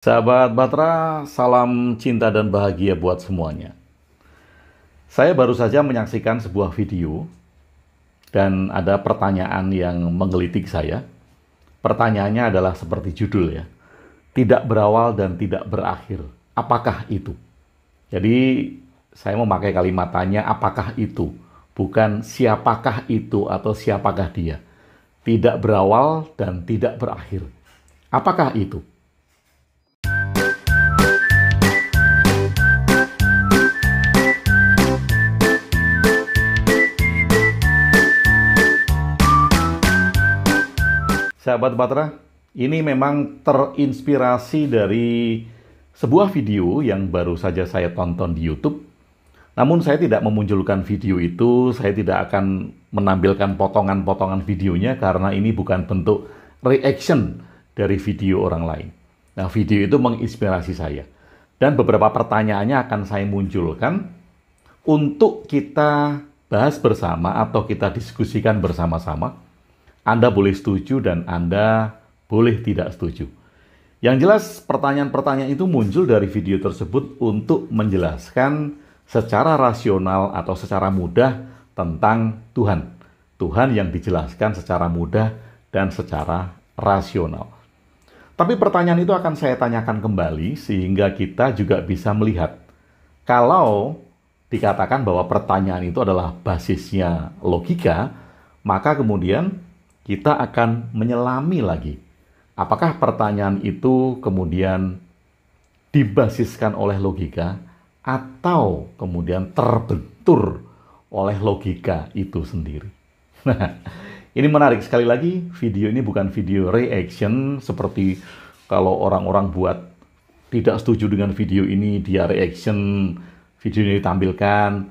Sahabat Batra, salam cinta dan bahagia buat semuanya. Saya baru saja menyaksikan sebuah video dan ada pertanyaan yang menggelitik saya. Pertanyaannya adalah seperti judul ya, tidak berawal dan tidak berakhir. Apakah itu? Jadi saya memakai kalimat tanya apakah itu, bukan siapakah itu atau siapakah dia. Tidak berawal dan tidak berakhir. Apakah itu? Sahabat Batra, ini memang terinspirasi dari sebuah video yang baru saja saya tonton di YouTube. Namun saya tidak memunculkan video itu, saya tidak akan menampilkan potongan-potongan videonya karena ini bukan bentuk reaction dari video orang lain. Nah, video itu menginspirasi saya. Dan beberapa pertanyaannya akan saya munculkan untuk kita bahas bersama atau kita diskusikan bersama-sama. Anda boleh setuju dan Anda boleh tidak setuju. Yang jelas pertanyaan-pertanyaan itu muncul dari video tersebut untuk menjelaskan secara rasional atau secara mudah tentang Tuhan. Tuhan yang dijelaskan secara mudah dan secara rasional. Tapi pertanyaan itu akan saya tanyakan kembali sehingga kita juga bisa melihat kalau dikatakan bahwa pertanyaan itu adalah basisnya logika, maka kemudian kita akan menyelami lagi. Apakah pertanyaan itu kemudian dibasiskan oleh logika atau kemudian terbentur oleh logika itu sendiri? Nah, ini menarik. Sekali lagi, video ini bukan video reaction seperti kalau orang-orang buat tidak setuju dengan video ini, dia reaction, video ini ditampilkan.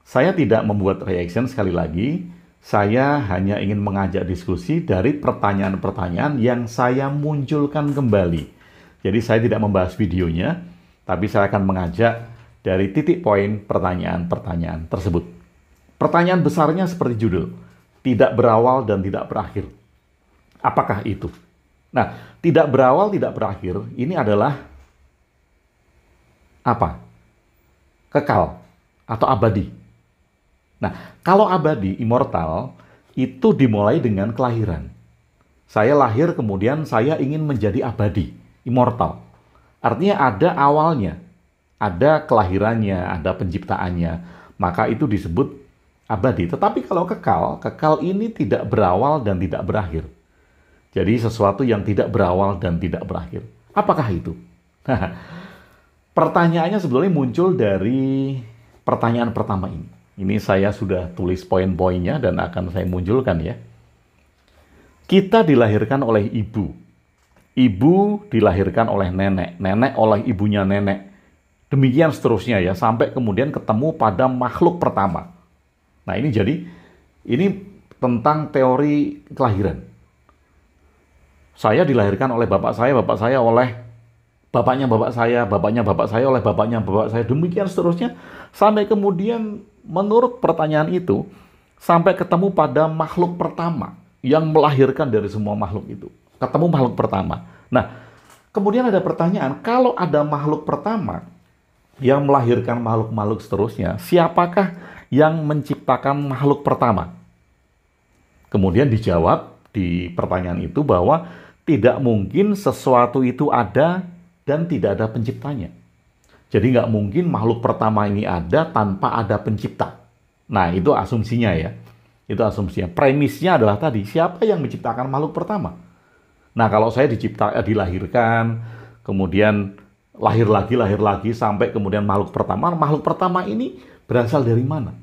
Saya tidak membuat reaction, sekali lagi. Saya hanya ingin mengajak diskusi dari pertanyaan-pertanyaan yang saya munculkan kembali. Jadi saya tidak membahas videonya, tapi saya akan mengajak dari titik poin pertanyaan-pertanyaan tersebut. Pertanyaan besarnya seperti judul, tidak berawal dan tidak berakhir. Apakah itu? Nah, tidak berawal, tidak berakhir, ini adalah apa? Kekal atau abadi. Nah, kalau abadi, immortal, itu dimulai dengan kelahiran. Saya lahir, kemudian saya ingin menjadi abadi, immortal. Artinya ada awalnya, ada kelahirannya, ada penciptaannya. Maka itu disebut abadi. Tetapi kalau kekal, kekal ini tidak berawal dan tidak berakhir. Jadi sesuatu yang tidak berawal dan tidak berakhir. Apakah itu? Pertanyaannya sebetulnya muncul dari pertanyaan pertama ini. Ini saya sudah tulis poin-poinnya dan akan saya munculkan ya. Kita dilahirkan oleh ibu. Ibu dilahirkan oleh nenek. Nenek oleh ibunya nenek. Demikian seterusnya ya, sampai kemudian ketemu pada makhluk pertama. Nah ini tentang teori kelahiran. Saya dilahirkan oleh bapak saya oleh bapaknya bapak saya oleh bapaknya bapak saya. Demikian seterusnya sampai kemudian menurut pertanyaan itu, sampai ketemu pada makhluk pertama yang melahirkan dari semua makhluk itu. Ketemu makhluk pertama. Nah, kemudian ada pertanyaan, kalau ada makhluk pertama yang melahirkan makhluk-makhluk seterusnya, siapakah yang menciptakan makhluk pertama? Kemudian dijawab di pertanyaan itu bahwa tidak mungkin sesuatu itu ada dan tidak ada penciptanya. Jadi nggak mungkin makhluk pertama ini ada tanpa ada pencipta. Nah, itu asumsinya ya. Itu asumsinya. Premisnya adalah tadi, siapa yang menciptakan makhluk pertama? Nah, kalau saya dilahirkan, kemudian lahir lagi, sampai kemudian makhluk pertama ini berasal dari mana?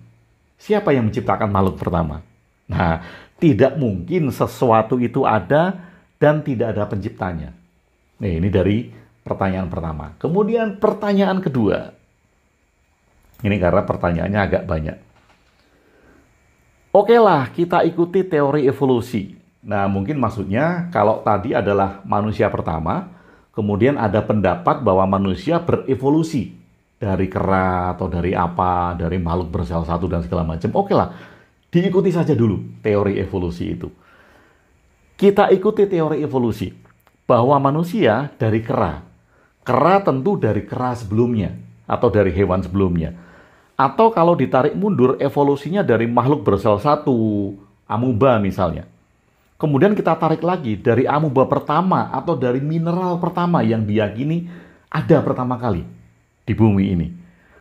Siapa yang menciptakan makhluk pertama? Nah, tidak mungkin sesuatu itu ada dan tidak ada penciptanya. Nah, ini dari pertanyaan pertama. Kemudian pertanyaan kedua. Ini karena pertanyaannya agak banyak. Oke lah, kita ikuti teori evolusi. Nah, mungkin maksudnya kalau tadi adalah manusia pertama, kemudian ada pendapat bahwa manusia berevolusi dari kera atau dari apa, dari makhluk bersel satu dan segala macam. Oke lah, diikuti saja dulu teori evolusi itu. Kita ikuti teori evolusi bahwa manusia dari kera. Kera tentu dari kera sebelumnya atau dari hewan sebelumnya. Atau kalau ditarik mundur evolusinya dari makhluk bersel satu, amuba misalnya. Kemudian kita tarik lagi dari amuba pertama atau dari mineral pertama yang diyakini ada pertama kali di bumi ini.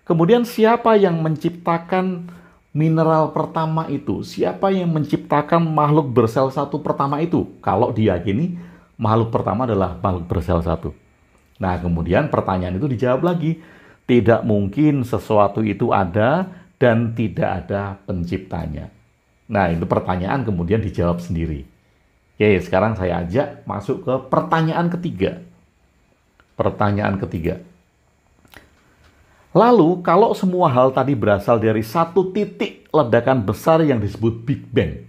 Kemudian siapa yang menciptakan mineral pertama itu? Siapa yang menciptakan makhluk bersel satu pertama itu? Kalau diyakini makhluk pertama adalah makhluk bersel satu. Nah, kemudian pertanyaan itu dijawab lagi. Tidak mungkin sesuatu itu ada dan tidak ada penciptanya. Nah, itu pertanyaan kemudian dijawab sendiri. Oke, sekarang saya ajak masuk ke pertanyaan ketiga. Pertanyaan ketiga. Lalu, kalau semua hal tadi berasal dari satu titik ledakan besar yang disebut Big Bang.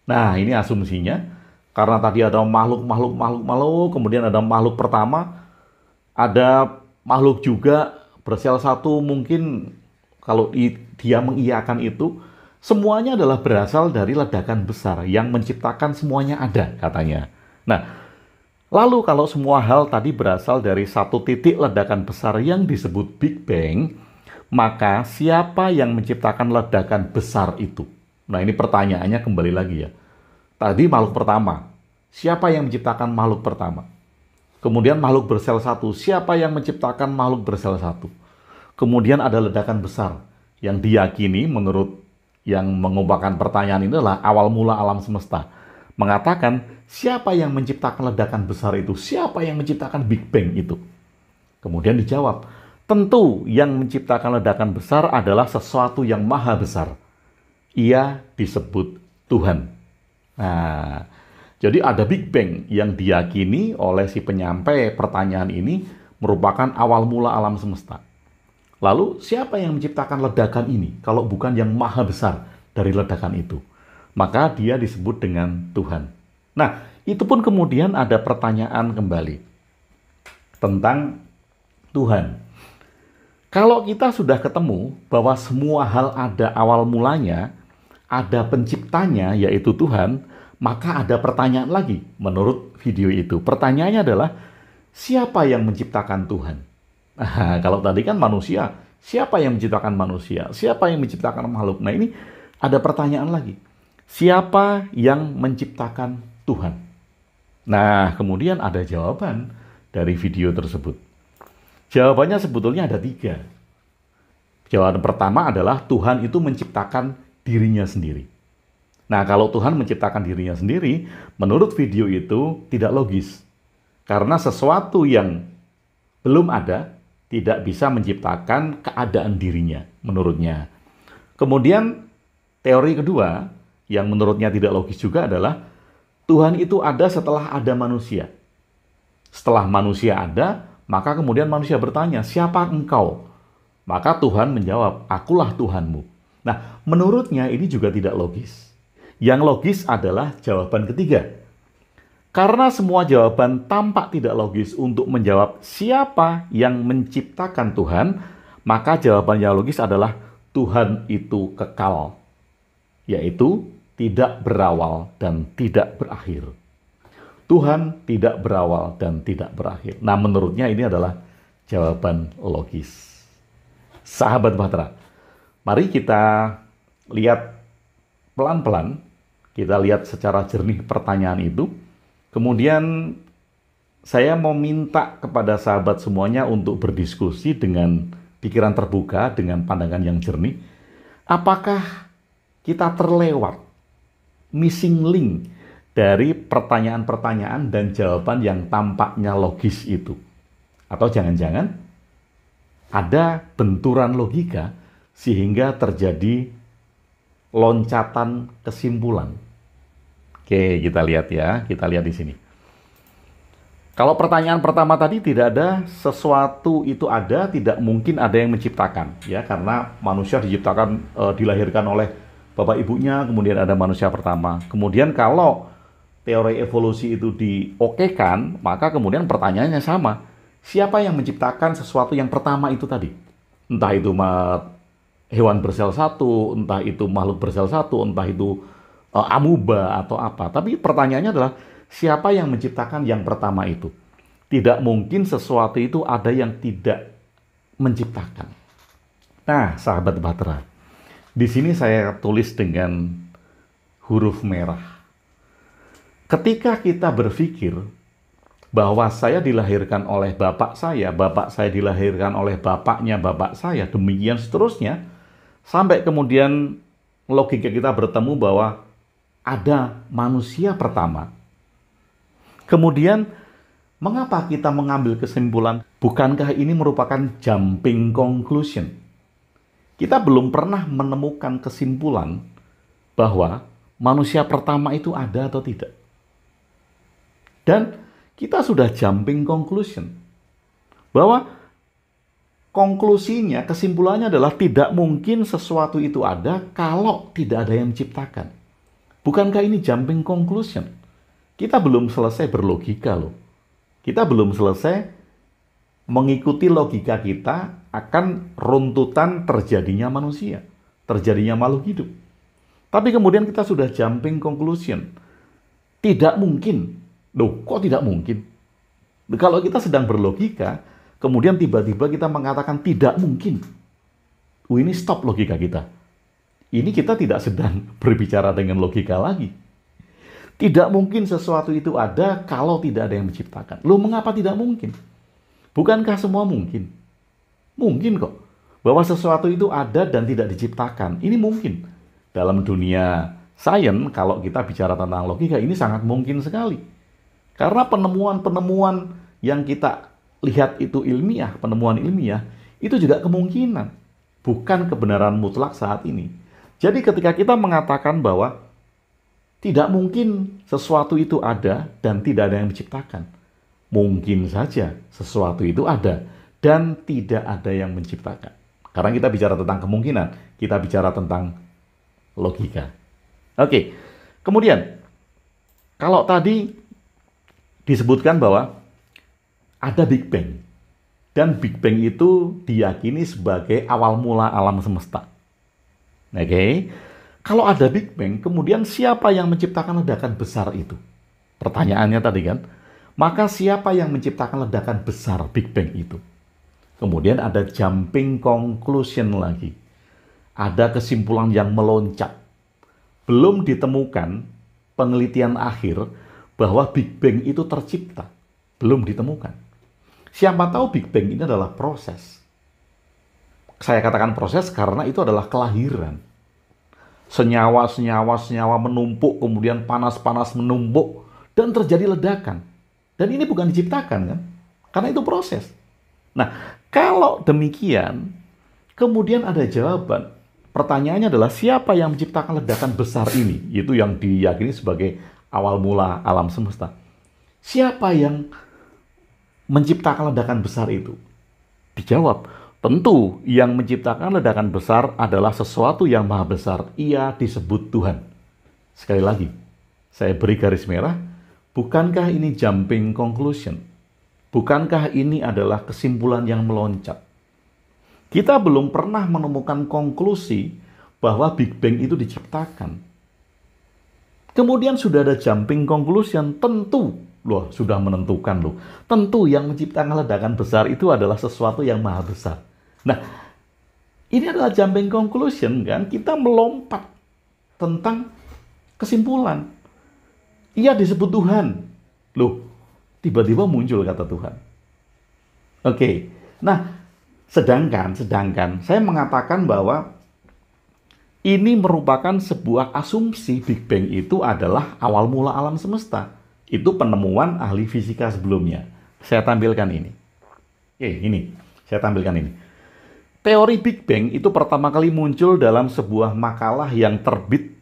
Nah, ini asumsinya. Karena tadi ada makhluk, kemudian ada makhluk pertama, ada makhluk juga bersel satu, mungkin kalau dia mengiyakan itu, semuanya adalah berasal dari ledakan besar yang menciptakan semuanya ada, katanya. Nah, lalu kalau semua hal tadi berasal dari satu titik ledakan besar yang disebut Big Bang, maka siapa yang menciptakan ledakan besar itu? Nah, ini pertanyaannya kembali lagi ya. Tadi makhluk pertama. Siapa yang menciptakan makhluk pertama? Kemudian makhluk bersel satu. Siapa yang menciptakan makhluk bersel satu? Kemudian ada ledakan besar yang diyakini menurut yang mengubahkan pertanyaan ini adalah awal mula alam semesta. Mengatakan siapa yang menciptakan ledakan besar itu? Siapa yang menciptakan Big Bang itu? Kemudian dijawab, tentu yang menciptakan ledakan besar adalah sesuatu yang maha besar. Ia disebut Tuhan. Nah, jadi ada Big Bang yang diyakini oleh si penyampai pertanyaan ini merupakan awal mula alam semesta. Lalu siapa yang menciptakan ledakan ini kalau bukan yang maha besar dari ledakan itu? Maka dia disebut dengan Tuhan. Nah, itu pun kemudian ada pertanyaan kembali tentang Tuhan. Kalau kita sudah ketemu bahwa semua hal ada awal mulanya, ada penciptanya yaitu Tuhan, maka ada pertanyaan lagi menurut video itu. Pertanyaannya adalah, siapa yang menciptakan Tuhan? Nah, kalau tadi kan manusia, siapa yang menciptakan manusia? Siapa yang menciptakan makhluk? Nah, ini ada pertanyaan lagi. Siapa yang menciptakan Tuhan? Nah, kemudian ada jawaban dari video tersebut. Jawabannya sebetulnya ada 3. Jawaban pertama adalah Tuhan itu menciptakan dirinya sendiri. Nah, kalau Tuhan menciptakan dirinya sendiri, menurut video itu tidak logis. Karena sesuatu yang belum ada tidak bisa menciptakan keadaan dirinya, menurutnya. Kemudian, teori kedua, yang menurutnya tidak logis juga adalah Tuhan itu ada setelah ada manusia. Setelah manusia ada, maka kemudian manusia bertanya, siapa engkau? Maka Tuhan menjawab, akulah Tuhanmu. Nah, menurutnya ini juga tidak logis. Yang logis adalah jawaban ketiga. Karena semua jawaban tampak tidak logis untuk menjawab siapa yang menciptakan Tuhan, maka jawaban yang logis adalah Tuhan itu kekal, yaitu tidak berawal dan tidak berakhir. Tuhan tidak berawal dan tidak berakhir. Nah, menurutnya ini adalah jawaban logis. Sahabat Bahtera, mari kita lihat pelan-pelan, kita lihat secara jernih pertanyaan itu. Kemudian saya mau minta kepada sahabat semuanya untuk berdiskusi dengan pikiran terbuka, dengan pandangan yang jernih. Apakah kita terlewat, missing link dari pertanyaan-pertanyaan dan jawaban yang tampaknya logis itu? Atau jangan-jangan ada benturan logika sehingga terjadi loncatan kesimpulan. Oke, kita lihat ya. Kita lihat di sini. Kalau pertanyaan pertama tadi tidak ada sesuatu itu ada, tidak mungkin ada yang menciptakan, ya, karena manusia diciptakan, dilahirkan oleh bapak ibunya, kemudian ada manusia pertama. Kemudian kalau teori evolusi itu diokekan, maka kemudian pertanyaannya sama. Siapa yang menciptakan sesuatu yang pertama itu tadi? Entah itu hewan bersel satu, entah itu makhluk bersel satu, entah itu amuba atau apa. Tapi pertanyaannya adalah siapa yang menciptakan yang pertama itu? Tidak mungkin sesuatu itu ada yang tidak menciptakan. Nah, sahabat Bahtera, di sini saya tulis dengan huruf merah. Ketika kita berpikir bahwa saya dilahirkan oleh bapak saya dilahirkan oleh bapaknya bapak saya, demikian seterusnya, sampai kemudian logika kita bertemu bahwa ada manusia pertama. Kemudian, mengapa kita mengambil kesimpulan, bukankah ini merupakan jumping conclusion? Kita belum pernah menemukan kesimpulan bahwa manusia pertama itu ada atau tidak. Dan kita sudah jumping conclusion. Bahwa konklusinya, kesimpulannya adalah tidak mungkin sesuatu itu ada kalau tidak ada yang menciptakan. Bukankah ini jumping conclusion? Kita belum selesai berlogika loh. Kita belum selesai mengikuti logika kita akan runtutan terjadinya manusia, terjadinya makhluk hidup. Tapi kemudian kita sudah jumping conclusion. Tidak mungkin. Loh, kok tidak mungkin? Kalau kita sedang berlogika, kemudian tiba-tiba kita mengatakan tidak mungkin. Ini stop logika kita. Ini kita tidak sedang berbicara dengan logika lagi. Tidak mungkin sesuatu itu ada kalau tidak ada yang menciptakan. Loh, mengapa tidak mungkin? Bukankah semua mungkin? Mungkin kok. Bahwa sesuatu itu ada dan tidak diciptakan. Ini mungkin. Dalam dunia sains, kalau kita bicara tentang logika, ini sangat mungkin sekali. Karena penemuan-penemuan yang kita lihat itu ilmiah, penemuan ilmiah, itu juga kemungkinan. Bukan kebenaran mutlak saat ini. Jadi ketika kita mengatakan bahwa tidak mungkin sesuatu itu ada dan tidak ada yang menciptakan. Mungkin saja sesuatu itu ada dan tidak ada yang menciptakan. Karena kita bicara tentang kemungkinan, kita bicara tentang logika. Oke, kemudian kalau tadi disebutkan bahwa ada Big Bang. Dan Big Bang itu diyakini sebagai awal mula alam semesta. Oke. Kalau ada Big Bang, kemudian siapa yang menciptakan ledakan besar itu? Pertanyaannya tadi kan. Maka siapa yang menciptakan ledakan besar Big Bang itu? Kemudian ada jumping conclusion lagi. Ada kesimpulan yang meloncat. Belum ditemukan penelitian akhir bahwa Big Bang itu tercipta. Belum ditemukan. Siapa tahu Big Bang ini adalah proses. Saya katakan proses karena itu adalah kelahiran. Senyawa menumpuk, kemudian panas-panas menumpuk, dan terjadi ledakan. Dan ini bukan diciptakan kan? Karena itu proses. Nah, kalau demikian, kemudian ada jawaban. Pertanyaannya adalah siapa yang menciptakan ledakan besar ini? Itu yang diyakini sebagai awal mula alam semesta. Siapa yang menciptakan ledakan besar itu? Dijawab, tentu yang menciptakan ledakan besar adalah sesuatu yang maha besar. Ia disebut Tuhan. Sekali lagi, saya beri garis merah. Bukankah ini jumping conclusion? Bukankah ini adalah kesimpulan yang meloncat? Kita belum pernah menemukan konklusi bahwa Big Bang itu diciptakan. Kemudian sudah ada jumping conclusion, tentu. Loh, sudah menentukan loh. Tentu yang menciptakan ledakan besar itu adalah sesuatu yang maha besar. Nah, ini adalah jumping conclusion kan? Kita melompat tentang kesimpulan. Ia disebut Tuhan. Loh, tiba-tiba muncul kata Tuhan. Oke. Nah, sedangkan saya mengatakan bahwa ini merupakan sebuah asumsi Big Bang itu adalah awal mula alam semesta. Itu penemuan ahli fisika sebelumnya. Saya tampilkan ini. Ini. Saya tampilkan ini. Teori Big Bang itu pertama kali muncul dalam sebuah makalah yang terbit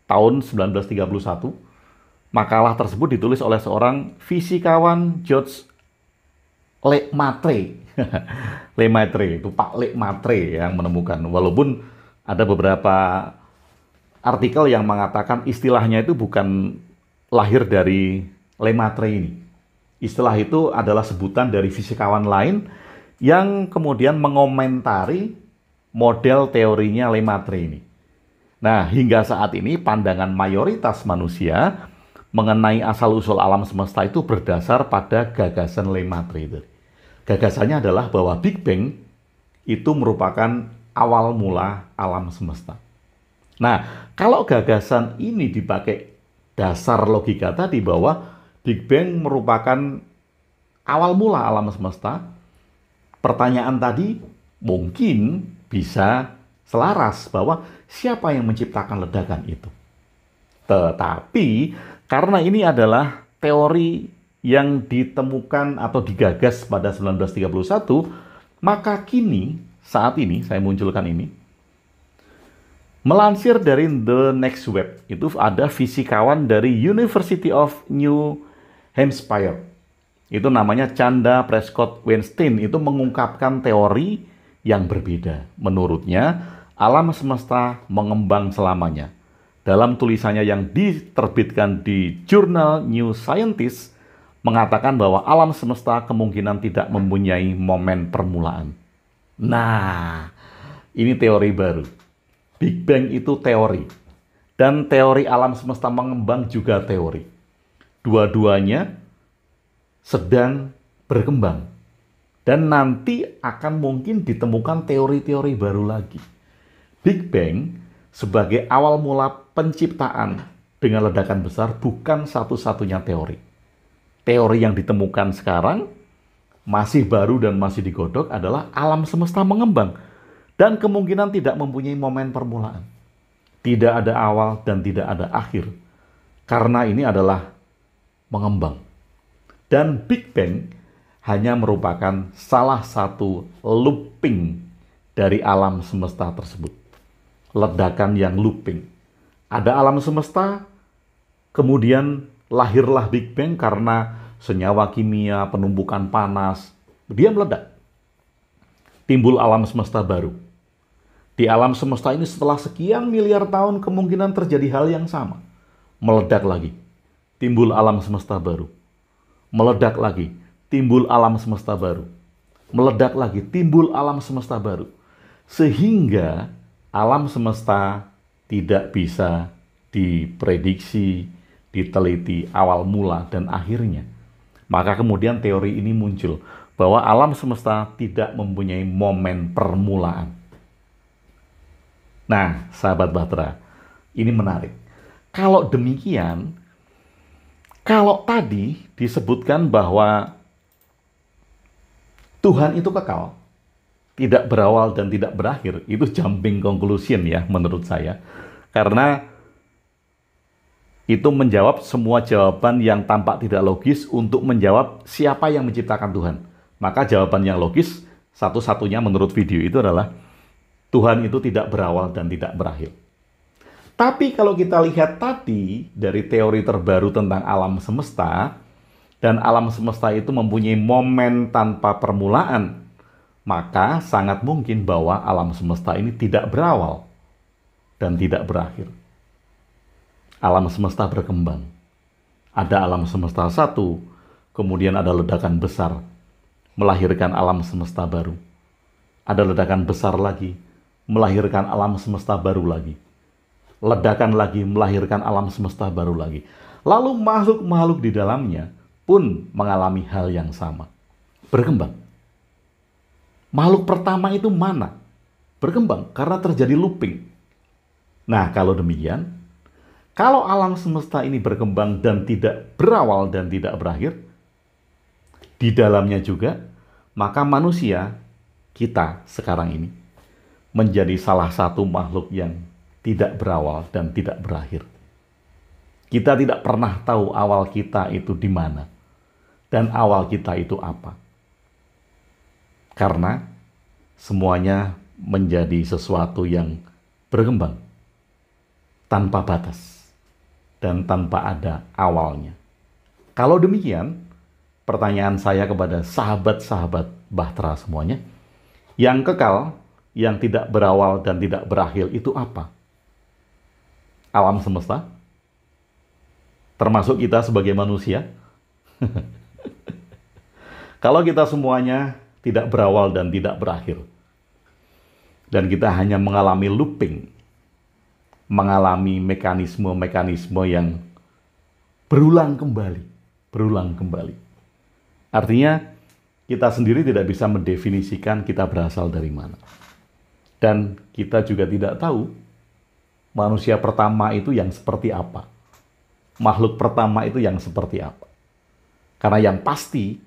tahun 1931. Makalah tersebut ditulis oleh seorang fisikawan George Lemaitre. Lemaitre, itu Pak Lemaitre yang menemukan. Walaupun ada beberapa artikel yang mengatakan istilahnya itu bukan lahir dari Lemaitre ini. Istilah itu adalah sebutan dari fisikawan lain yang kemudian mengomentari model teorinya Lemaitre ini. Nah, hingga saat ini pandangan mayoritas manusia mengenai asal-usul alam semesta itu berdasar pada gagasan Lemaitre. Gagasannya adalah bahwa Big Bang itu merupakan awal mula alam semesta. Nah, kalau gagasan ini dipakai dasar logika tadi bahwa Big Bang merupakan awal mula alam semesta, pertanyaan tadi mungkin bisa selaras bahwa siapa yang menciptakan ledakan itu. Tetapi karena ini adalah teori yang ditemukan atau digagas pada 1931, maka kini, saat ini, saya munculkan ini, melansir dari The Next Web, itu ada fisikawan dari University of New Hampshire. Itu namanya Chanda Prescott Weinstein, itu mengungkapkan teori yang berbeda. Menurutnya, alam semesta mengembang selamanya. Dalam tulisannya yang diterbitkan di jurnal New Scientist, mengatakan bahwa alam semesta kemungkinan tidak mempunyai momen permulaan. Nah, ini teori baru. Big Bang itu teori. Dan teori alam semesta mengembang juga teori. Dua-duanya sedang berkembang. Dan nanti akan mungkin ditemukan teori-teori baru lagi. Big Bang sebagai awal mula penciptaan dengan ledakan besar bukan satu-satunya teori. Teori yang ditemukan sekarang masih baru dan masih digodok adalah alam semesta mengembang dan kemungkinan tidak mempunyai momen permulaan. Tidak ada awal dan tidak ada akhir. Karena ini adalah mengembang. Dan Big Bang hanya merupakan salah satu looping dari alam semesta tersebut. Ledakan yang looping. Ada alam semesta, kemudian lahirlah Big Bang karena senyawa kimia, penumbukan panas, dia meledak. Timbul alam semesta baru. Di alam semesta ini setelah sekian miliar tahun kemungkinan terjadi hal yang sama. Meledak lagi. Timbul alam semesta baru. Meledak lagi. Timbul alam semesta baru. Meledak lagi. Timbul alam semesta baru. Sehingga alam semesta tidak bisa diprediksi, diteliti awal mula dan akhirnya. Maka kemudian teori ini muncul bahwa alam semesta tidak mempunyai momen permulaan. Nah, sahabat Bahtera, ini menarik. Kalau demikian, kalau tadi disebutkan bahwa Tuhan itu kekal, tidak berawal dan tidak berakhir, itu jumping conclusion ya menurut saya. Karena itu menjawab semua jawaban yang tampak tidak logis untuk menjawab siapa yang menciptakan Tuhan. Maka jawaban yang logis, satu-satunya menurut video itu adalah Tuhan itu tidak berawal dan tidak berakhir. Tapi kalau kita lihat tadi dari teori terbaru tentang alam semesta, dan alam semesta itu mempunyai momen tanpa permulaan, maka sangat mungkin bahwa alam semesta ini tidak berawal dan tidak berakhir. Alam semesta berkembang. Ada alam semesta satu, kemudian ada ledakan besar, melahirkan alam semesta baru. Ada ledakan besar lagi, melahirkan alam semesta baru lagi. Ledakan lagi, melahirkan alam semesta baru lagi. Lalu makhluk-makhluk di dalamnya pun mengalami hal yang sama. Berkembang. Makhluk pertama itu mana? Berkembang karena terjadi looping. Nah, kalau demikian, kalau alam semesta ini berkembang dan tidak berawal dan tidak berakhir, di dalamnya juga, maka manusia, kita sekarang ini, menjadi salah satu makhluk yang tidak berawal dan tidak berakhir. Kita tidak pernah tahu awal kita itu di mana, dan awal kita itu apa. Karena semuanya menjadi sesuatu yang berkembang, tanpa batas, dan tanpa ada awalnya. Kalau demikian, pertanyaan saya kepada sahabat-sahabat Bahtera semuanya, yang kekal, yang tidak berawal dan tidak berakhir itu apa? Alam semesta? Termasuk kita sebagai manusia? Kalau kita semuanya tidak berawal dan tidak berakhir, dan kita hanya mengalami looping, mengalami mekanisme-mekanisme yang berulang kembali, berulang kembali. Artinya kita sendiri tidak bisa mendefinisikan kita berasal dari mana. Dan kita juga tidak tahu manusia pertama itu yang seperti apa. Makhluk pertama itu yang seperti apa. Karena yang pasti,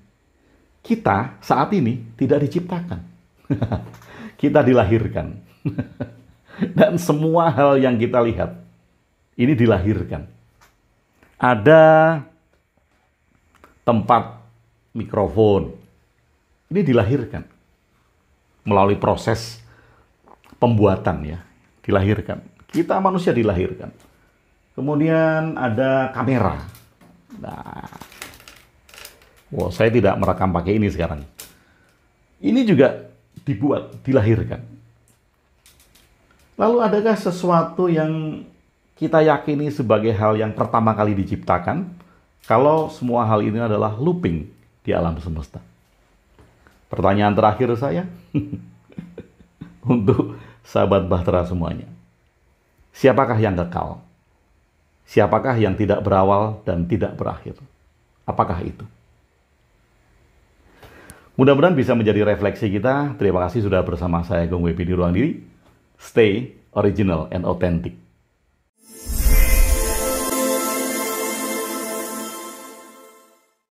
kita saat ini tidak diciptakan. Kita dilahirkan. Dan semua hal yang kita lihat, ini dilahirkan. Ada tempat mikrofon, ini dilahirkan. Melalui proses pembuatan ya, dilahirkan. Kita manusia dilahirkan. Kemudian ada kamera. Nah, saya tidak merekam pakai ini sekarang. Ini juga dibuat, dilahirkan. Lalu adakah sesuatu yang kita yakini sebagai hal yang pertama kali diciptakan, kalau semua hal ini adalah looping di alam semesta? Pertanyaan terakhir saya untuk sahabat Bahtera semuanya. Siapakah yang kekal? Siapakah yang tidak berawal dan tidak berakhir? Apakah itu? Mudah-mudahan bisa menjadi refleksi kita. Terima kasih sudah bersama saya, Gong Webi di Ruang Diri. Stay original and authentic.